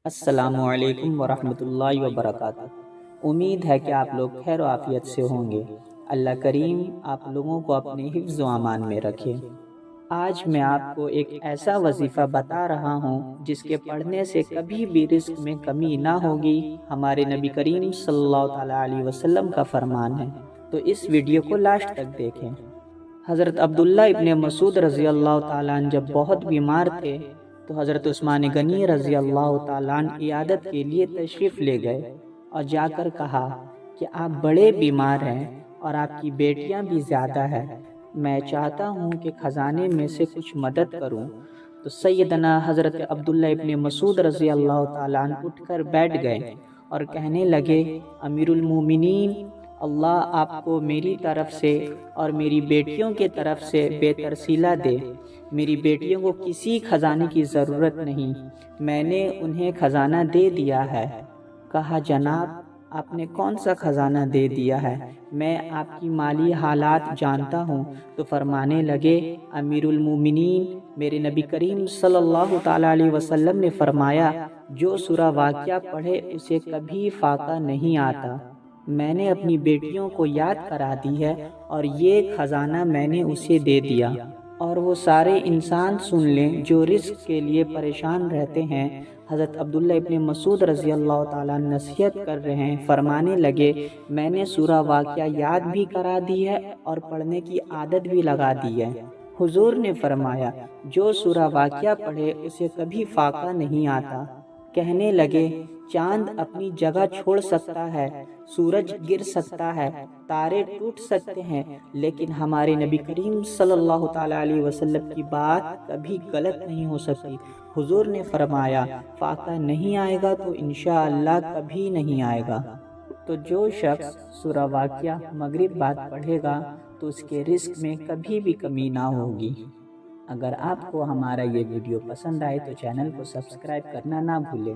السلام علیکم ورحمۃ اللہ وبرکاتہ۔ امید ہے کہ آپ لوگ خیر و عافیت سے ہوں گے۔ اللہ کریم آپ لوگوں کو اپنے حفظ و امان میں رکھے۔ آج میں آپ کو ایک ایسا وظیفہ بتا رہا ہوں جس کے پڑھنے سے کبھی بھی رزق میں کمی نہ ہوگی۔ ہمارے نبی کریم صلی اللہ تعالیٰ علیہ وسلم کا فرمان ہے، تو اس ویڈیو کو لاسٹ تک دیکھیں۔ حضرت عبداللہ ابن مسعود رضی اللہ تعالیٰ عنہ جب بہت بیمار تھے تو حضرت عثمان غنی رضی اللہ تعالیٰ عنہ عیادت کے لیے تشریف لے گئے اور جا کر کہا کہ آپ بڑے بیمار ہیں اور آپ کی بیٹیاں بھی زیادہ ہیں، میں چاہتا ہوں کہ خزانے میں سے کچھ مدد کروں۔ تو سیدنا حضرت عبداللہ ابن مسعود رضی اللہ تعالیٰ عنہ اٹھ کر بیٹھ گئے اور کہنے لگے، امیر المومنین، اللہ آپ کو میری طرف سے اور میری بیٹیوں کے طرف سے بہتر صلہ دے۔ میری بیٹیوں کو کسی خزانے کی ضرورت نہیں، میں نے انہیں خزانہ دے دیا ہے۔ کہا، جناب آپ نے کون سا خزانہ دے دیا ہے؟ میں آپ کی مالی حالات جانتا ہوں۔ تو فرمانے لگے، امیر المومنین، میرے نبی کریم صلی اللہ تعالیٰ علیہ وسلم نے فرمایا، جو سورہ واقعہ پڑھے اسے کبھی فاقہ نہیں آتا۔ میں نے اپنی بیٹیوں کو یاد کرا دی ہے اور یہ خزانہ میں نے اسے دے دیا۔ اور وہ سارے انسان سن لیں جو رزق کے لیے پریشان رہتے ہیں۔ حضرت عبداللہ ابن مسعود رضی اللہ تعالیٰ نصیحت کر رہے ہیں، فرمانے لگے، میں نے سورہ واقعہ یاد بھی کرا دی ہے اور پڑھنے کی عادت بھی لگا دی ہے۔ حضور نے فرمایا، جو سورہ واقعہ پڑھے اسے کبھی فاقہ نہیں آتا۔ کہنے لگے، چاند اپنی جگہ چھوڑ سکتا ہے، سورج گر سکتا ہے، تارے ٹوٹ سکتے ہیں، لیکن ہمارے نبی کریم صلی اللہ تعالیٰ علیہ وسلم کی بات کبھی غلط نہیں ہو سکتی۔ حضور نے فرمایا، فاقہ نہیں آئے گا تو انشاءاللہ کبھی نہیں آئے گا۔ تو جو شخص سورہ واقعہ مغرب بعد پڑھے گا تو اس کے رزق میں کبھی بھی کمی نہ ہوگی۔ اگر آپ کو ہمارا یہ ویڈیو پسند آئے تو چینل کو سبسکرائب کرنا نہ بھولیں۔